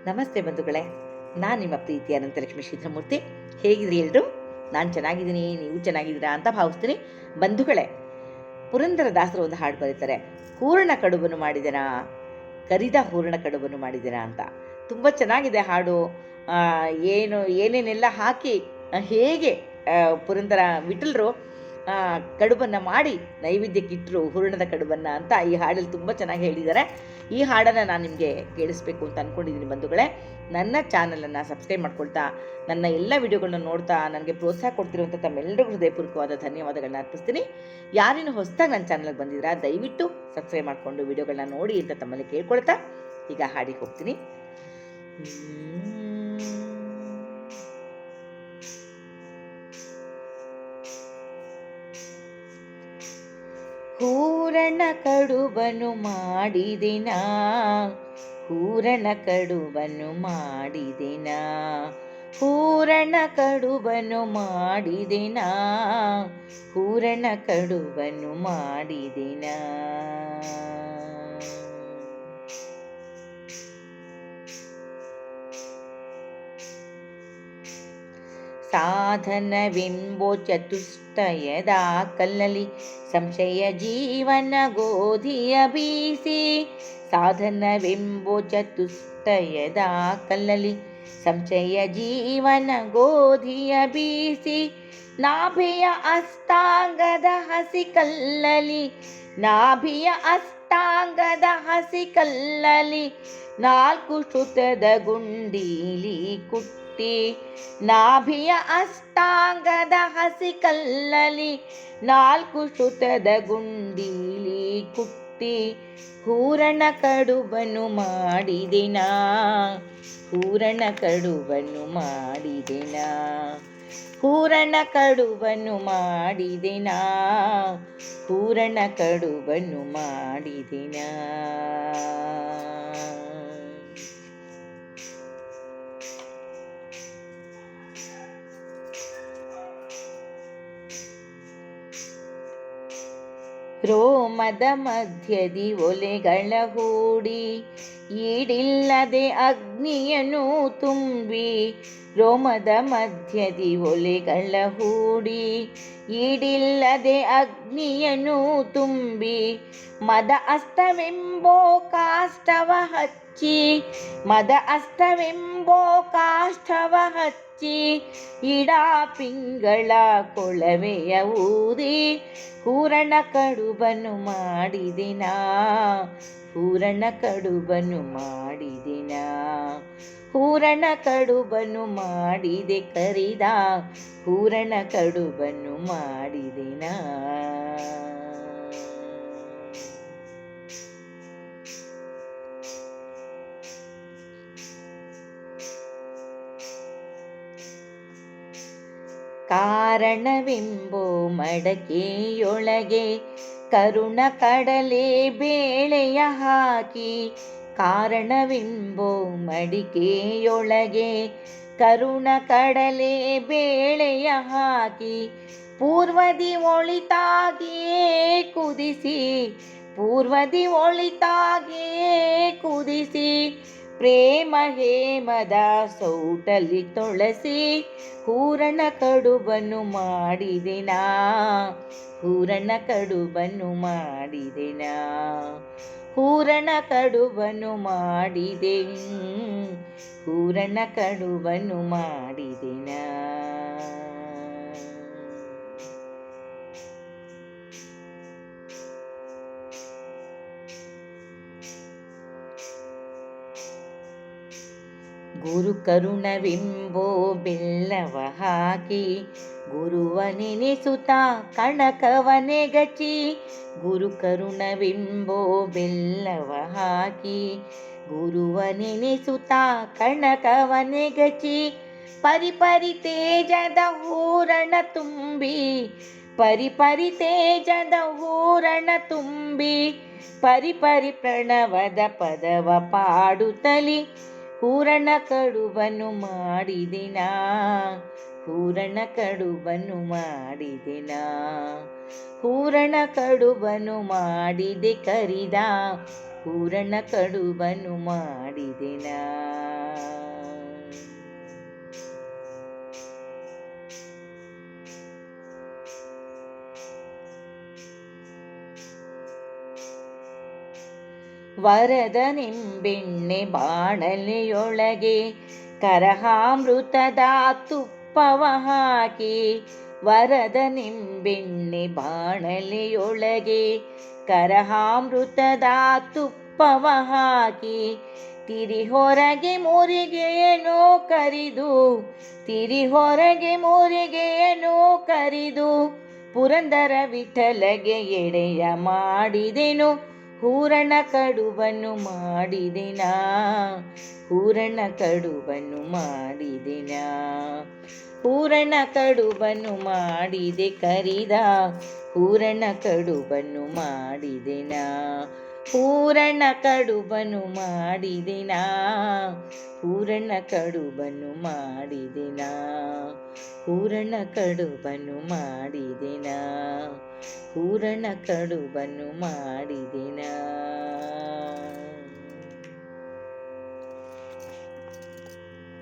ನಮಸ್ತೆ ಬಂಧುಗಳೇ, ನಾನು ನಿಮ್ಮ ಪ್ರೀತಿಯ ಅನಂತಲಕ್ಷ್ಮಿ ಸಿದ್ಧಮೂರ್ತಿ. ಹೇಗಿದ್ರಿ ಎಲ್ಲರೂ? ನಾನು ಚೆನ್ನಾಗಿದ್ದೀನಿ, ನೀವು ಚೆನ್ನಾಗಿದ್ದೀರಾ ಅಂತ ಭಾವಿಸ್ತೀನಿ. ಬಂಧುಗಳೇ, ಪುರಂದರದಾಸರು ಒಂದು ಹಾಡು ಬರೀತಾರೆ, ಹೂರಣ ಕಡುಬನ್ನು ಮಾಡಿದೆನಾ, ಕರಿದ ಹೂರಣ ಕಡುಬನ್ನು ಮಾಡಿದೆನಾ ಅಂತ. ತುಂಬ ಚೆನ್ನಾಗಿದೆ ಹಾಡು. ಏನೇನೆಲ್ಲ ಹಾಕಿ ಹೇಗೆ ಪುರಂದರ ವಿಠಲರು ಕಡುಬನ್ನು ಮಾಡಿ ನೈವೇದ್ಯಕ್ಕಿಟ್ಟರು, ಹೂರಣದ ಕಡುಬನ್ನು ಅಂತ ಈ ಹಾಡಲ್ಲಿ ತುಂಬ ಚೆನ್ನಾಗಿ ಹೇಳಿದ್ದಾರೆ. ಈ ಹಾಡನ್ನು ನಾನು ನಿಮಗೆ ಕೇಳಿಸ್ಬೇಕು ಅಂತ ಅಂದ್ಕೊಂಡಿದ್ದೀನಿ ಬಂಧುಗಳೇ. ನನ್ನ ಚಾನಲನ್ನು ಸಬ್ಸ್ಕ್ರೈಬ್ ಮಾಡ್ಕೊಳ್ತಾ, ನನ್ನ ಎಲ್ಲ ವಿಡಿಯೋಗಳನ್ನ ನೋಡ್ತಾ ನನಗೆ ಪ್ರೋತ್ಸಾಹ ಕೊಡ್ತಿರುವಂಥ ತಮ್ಮೆಲ್ಲರಿಗೂ ಹೃದಯಪೂರ್ವಕವಾದ ಧನ್ಯವಾದಗಳನ್ನ ಅರ್ಪಿಸ್ತೀನಿ. ಯಾರೇನು ಹೊಸದಾಗಿ ನನ್ನ ಚಾನಲ್ಗೆ ಬಂದಿದ್ದೀರಾ ದಯವಿಟ್ಟು ಸಬ್ಸ್ಕ್ರೈಬ್ ಮಾಡಿಕೊಂಡು ವಿಡಿಯೋಗಳನ್ನ ನೋಡಿ ಅಂತ ತಮ್ಮಲ್ಲಿ ಕೇಳ್ಕೊಳ್ತಾ ಈಗ ಹಾಡಿಗೆ ಹೋಗ್ತೀನಿ. ಹೂರಣ ಕಡುಬನು ಮಾಡಿದೆನಾ, ಹೂರಣ ಕಡುಬನು ಮಾಡಿದೆನಾ, ಹೂರಣ ಕಡುಬನು ಮಾಡಿದೆನಾ, ಹೂರಣ ಕಡುಬನು ಮಾಡಿದೆನಾ. ಸಾಧನವೆಂಬೋ ಚತುಷ್ಟಯದ ಕಲ್ಲಲಿ ಸಂಶಯ ಜೀವನ ಗೋಧಿಯ ಬೀಸಿ, ಸಾಧನವೆಂಬೋ ಚತುಷ್ಟಯದ ಕಲ್ಲಲಿ ಸಂಶಯ ಜೀವನ ಗೋಧಿಯ ಬೀಸಿ, ನಾಭಿಯ ಅಷ್ಟಾಂಗದ ಹಸಿ ಕಲ್ಲಲಿ, ನಾಭಿಯ ಅಷ್ಟಾಂಗದ ಹಸಿ ಕಲ್ಲಲಿ ನಾಲ್ಕು ಶ್ರುತದ ಗುಂಡೀಲಿ ಕುಟ್ಟಿ, ನಾಭಿಯ ಅಷ್ಟಾಂಗದ ಹಸಿ ಕಲ್ಲಲಿ ನಾಲ್ಕು ಶ್ರುತದ ಗುಂಡೀಲಿ ಕುಟ್ಟಿ, ಹೂರಣ ಕಡುಬನು ಮಾಡಿದೆನಾ, ಹೂರಣ ಕಡುಬನು ಮಾಡಿದೆನಾ, ಹೂರಣ ಕಡುಬನು ಮಾಡಿದೆನಾ, ಹೂರಣ ಕಡುಬನು ಮಾಡಿದೆನಾ. ರೋಮದ ಮಧ್ಯದಿ ಒಲೆಗಳ ಹೂಡಿ, ಈಡಿಲ್ಲದೆ ಅಗ್ನಿಯನ್ನು ತುಂಬಿ, ರೋಮದ ಮಧ್ಯದಿ ಒಲೆಗಳ ಹೂಡಿ, ಈಡಿಲ್ಲದೆ ಅಗ್ನಿಯನ್ನು ತುಂಬಿ, ಮದ ಅಸ್ತವೆಂಬೋ ಕಾಷ್ಟವ ಹಚ್ಚಿ, ಮದ ಅಸ್ತವೆಂಬೋ ಕಾಷ್ಟವ ಹಚ್ಚಿ, ಇಡಾ ಪಿಂಗಳ ಕೊಳವೆಯ ಊದಿ, ಹೂರಣ ಕಡುಬನು ಮಾಡಿದೆನಾ, ಹೂರಣ ಕಡುಬನು ಮಾಡಿದೆನಾ, ಹೂರಣ ಕಡುಬನು ಮಾಡಿದೆ ಕರಿದ, ಹೂರಣ ಕಡುಬನು ಮಾಡಿದೆನಾ. ಕಾರಣವೆಂಬೋ ಮಡಕೆಯೊಳಗೆ ಕರುಣ ಕಡಲೆ ಬೇಳೆಯ ಹಾಕಿ, ಕಾರಣವೆಂಬೋ ಮಡಿಕೆಯೊಳಗೆ ಕರುಣ ಕಡಲೆ ಬೇಳೆಯ ಹಾಕಿ, ಪೂರ್ವದಿ ಒಳಿತಾಗಿಯೇ ಕುದಿಸಿ, ಪೂರ್ವದಿ ಒಳಿತಾಗಿಯೇ ಕುದಿಸಿ, ಪ್ರೇಮ ಹೇಮದ ಸೌಟಲಿ ತೊಳಸಿ, ಹೂರಣ ಕಡುಬನು ಮಾಡಿದೆನಾ, ಹೂರಣ ಕಡುಬನು ಮಾಡಿದೆನಾ, ಹೂರಣ ಕಡುಬನು ಮಾಡಿದೆ, ಹೂರಣ ಕಡುಬನು ಮಾಡಿದೆನಾ. ಗುರು ಕರುಣವೆಂಬೋ ಬೆಲ್ಲವ ಹಾಕಿ, ಗುರುವ ನೆನೆಸುತ್ತ ಕಣಕವನೆಗಚಿ, ಗುರು ಕರುಣವೆಂಬೋ ಬೆಲ್ಲವ ಹಾಕಿ, ಗುರುವ ನೆನೆಸುತ್ತ ಕಣಕವನೆಗಚಿ, ಪರಿಪರಿ ತೇಜದ ಹೂರಣ ತುಂಬಿ, ಪರಿಪರಿ ತೇಜದ ಹೂರಣ ತುಂಬಿ, ಪರಿಪರಿ ಪ್ರಣವದ ಪದವ ಪಾಡುತ್ತಲಿ, ಹೂರಣ ಕಡುಬನು ಮಾಡಿದೆನಾ, ಹೂರಣ ಕಡುಬನು ಮಾಡಿದೆನಾ, ಹೂರಣ ಕಡುಬನು ಮಾಡಿದೆ ಕರಿದ, ಹೂರಣ ಕಡುಬನು ಮಾಡಿದೆನಾ. ವರದ ನಿಂಬೆಣ್ಣೆ ಬಾಣಲೆಯೊಳಗೆ ಕರಹಾಮೃತದ ತುಪ್ಪವ ಹಾಕಿ, ವರದ ನಿಂಬೆಣ್ಣೆ ಬಾಣಲೆಯೊಳಗೆ ಕರಹಾಮೃತದ ತುಪ್ಪವ ಹಾಕಿ, ತಿರಿ ಹೊರಗೆ ಮುರಿಗೆಯನೋ ಕರಿದು, ತಿರಿ ಹೊರಗೆ ಮುರಿಗೆಯನೋ ಕರಿದು, ಪುರಂದರ ವಿಠಲಗೆ ಎಡೆಯ ಮಾಡಿದೆನು, ಹೂರಣ ಕಡುಬನ್ನು ಮಾಡಿದೆನಾ, ಹೂರಣ ಕಡುಬನ್ನು ಮಾಡಿದೆನಾ, ಹೂರಣ ಕಡುಬನ್ನು ಮಾಡಿದೆ ಕರಿದ, ಹೂರಣ ಕಡುಬನ್ನು ಮಾಡಿದೆನಾ, ಹೂರಣ ಕಡುಬನ್ನು ಮಾಡಿದೆನಾ, ಹೂರಣ ಕಡುಬನ್ನು ಮಾಡಿದೆನಾ, ಹೂರಣ ಕಡುಬನ್ನು ಮಾಡಿದೆನಾ, ಹೂರಣ ಕಡುಬನ್ನು ಮಾಡಿದೆನಾ.